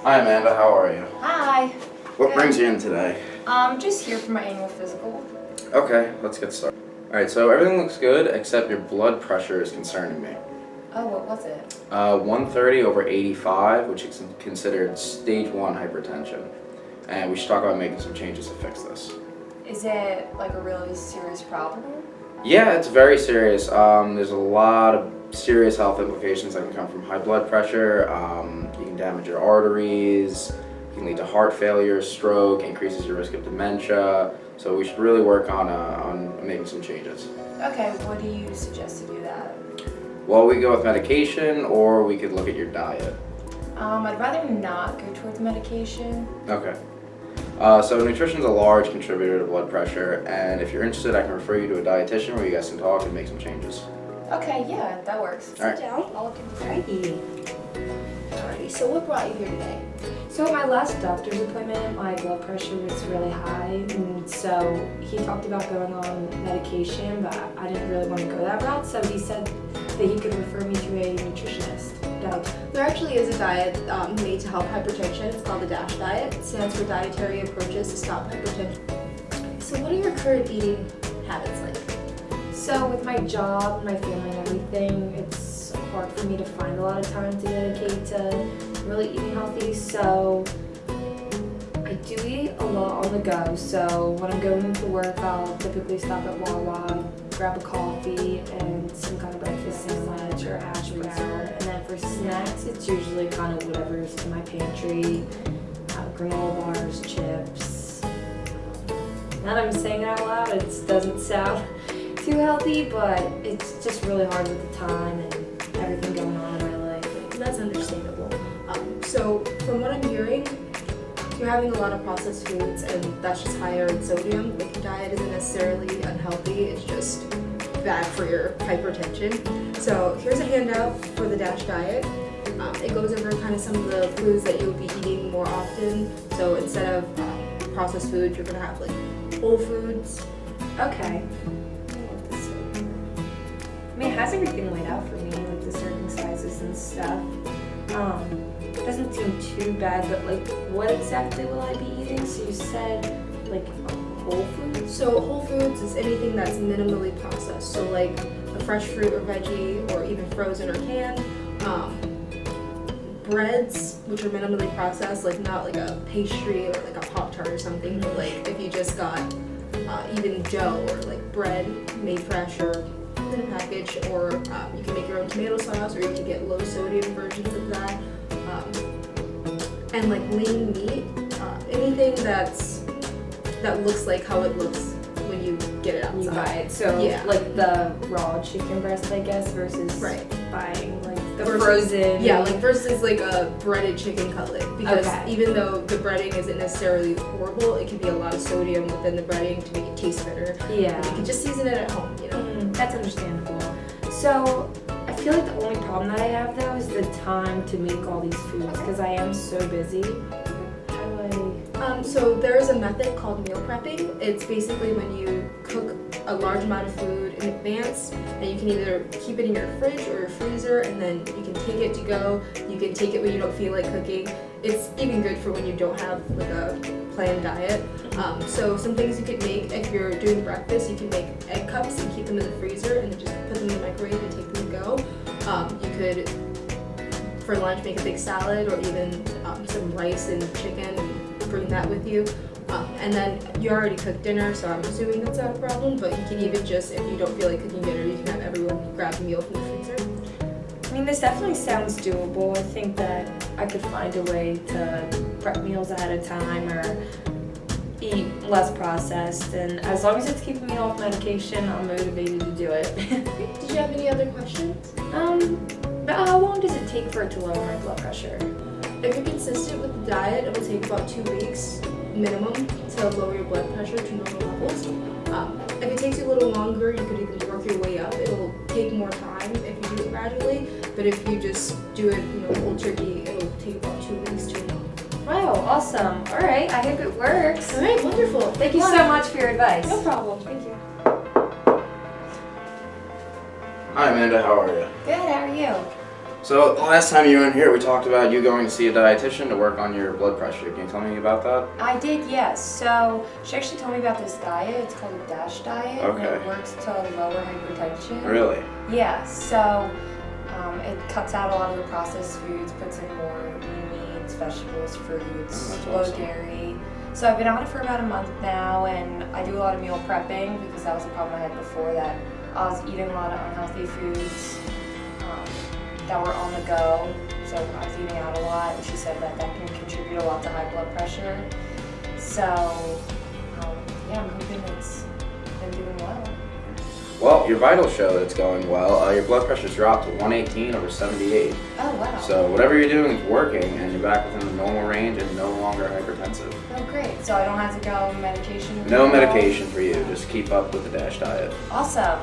Hi Amanda, how are you? Hi. What Good. brings you in today? Just here for my annual physical. Okay, let's get started. Alright, so everything looks good except your blood pressure is concerning me. Oh, what was it? 130/85, which is considered stage 1 hypertension. And we should talk about making some changes to fix this. Is it like a really serious problem? Yeah, it's very serious. There's a lot of serious health implications that can come from high blood pressure. You can damage your arteries, it can lead to heart failure, stroke, increases your risk of dementia. So we should really work on making some changes. Okay, what do you suggest to do that? Well, we go with medication, or we could look at your diet. I'd rather not go towards medication. Okay. So nutrition is a large contributor to blood pressure, and if you're interested, I can refer you to a dietitian where you guys can talk and make some changes. Okay, yeah, that works. All right. Sit down. I'll look into that. Alrighty, so what brought you here today? So at my last doctor's appointment, my blood pressure was really high, and so he talked about going on medication, but I didn't really want to go that route, so he said that he could refer me to a nutritionist. There actually is a diet made to help hypertension. It's called the D.A.S.H diet. It stands for Dietary Approaches to Stop Hypertension. So what are your current eating habits like? So with my job, my family and everything, it's hard for me to find a lot of time to dedicate to really eating healthy, so I do eat a lot on the go. So when I'm going to work, I'll typically stop at Wawa, grab a coffee and some kind of breakfast sandwich or hash brown. And then for snacks, it's usually kind of whatever's in my pantry, granola bars, chips. Now that I'm saying it out loud, it doesn't sound too healthy, but it's just really hard with the time and everything going on in my life. That's understandable. So from what I'm hearing, you're having a lot of processed foods, and that's just higher in sodium. Like, your diet isn't necessarily unhealthy, it's just bad for your hypertension. So here's a handout for the D.A.S.H diet. It goes over kind of some of the foods that you'll be eating more often. So instead of processed foods, you're gonna have like whole foods. Okay. I mean, it has everything laid out for me, like the serving sizes and stuff. It doesn't seem too bad, but like, what exactly will I be eating? So you said, like, whole foods? So whole foods is anything that's minimally processed. So like a fresh fruit or veggie, or even frozen or canned. Breads, which are minimally processed, like not like a pastry or like a Pop-Tart or something, but like if you just got even dough or like bread made fresh or in a package, or you can make your own tomato sauce, or you can get low sodium versions of that. And like lean meat, anything that looks like how it looks when you get it outside. You buy it. So yeah, like the raw chicken breast, I guess, versus buying like the frozen. Yeah, like versus like a breaded chicken cutlet, because even though the breading isn't necessarily horrible, it can be a lot of sodium within the breading to make it taste better. Yeah. And you can just season it at home, you know? That's understandable. So I feel like the only problem that I have though is the time to make all these foods, because I am so busy. How do So there is a method called meal prepping. It's basically when you cook a large amount of food in advance, and you can either keep it in your fridge or your freezer, and then you can take it to go. You can take it when you don't feel like cooking. It's even good for when you don't have like a planned diet. So some things you could make if you're doing breakfast, you can make egg cups and keep them in the freezer, and then just put them in the microwave and take them to go. You could, for lunch, make a big salad, or even some rice and chicken, and bring that with you. And then you already cooked dinner, so I'm assuming that's not a problem, but you can even just, if you don't feel like cooking dinner, you can have everyone grab a meal from the freezer. I mean, this definitely sounds doable. I think that I could find a way to prep meals ahead of time or eat less processed, and as long as it's keeping me off medication, I'm motivated to do it. Did you have any other questions? But how long does it take for it to lower my blood pressure? If you're consistent with the diet, it will take about 2 weeks minimum to lower your blood pressure to normal levels. If it takes you a little longer, you could even work your way up. It'll take more time if you do it gradually, but if you just do it, cold turkey, it'll take about 2 weeks to a month. Wow, awesome. All right, I hope it works. All right, wonderful. Thank you so much for your advice. No problem. Thank you. Hi Amanda, how are you? Good, how are you? So last time you were in here, we talked about you going to see a dietitian to work on your blood pressure. Can you tell me about that? I did, yes. So she actually told me about this diet. It's called a D.A.S.H diet. Okay. And it works to lower hypertension. Really? Yeah, so it cuts out a lot of the processed foods, puts in more lean meats, vegetables, fruits, that's low awesome. dairy. So I've been on it for about a month now, and I do a lot of meal prepping because that was a problem I had before, that I was eating a lot of unhealthy foods that were on the go. So I was eating out a lot, and she said that that can contribute a lot to high blood pressure. So yeah, I'm hoping it's been doing well. Well, your vitals show that it's going well. Your blood pressure's dropped to 118 over 78. Oh wow. So whatever you're doing is working, and you're back within the normal range and no longer hypertensive. Oh great. So I don't have to go on medication? No medication for you. Just keep up with the D.A.S.H diet. Awesome.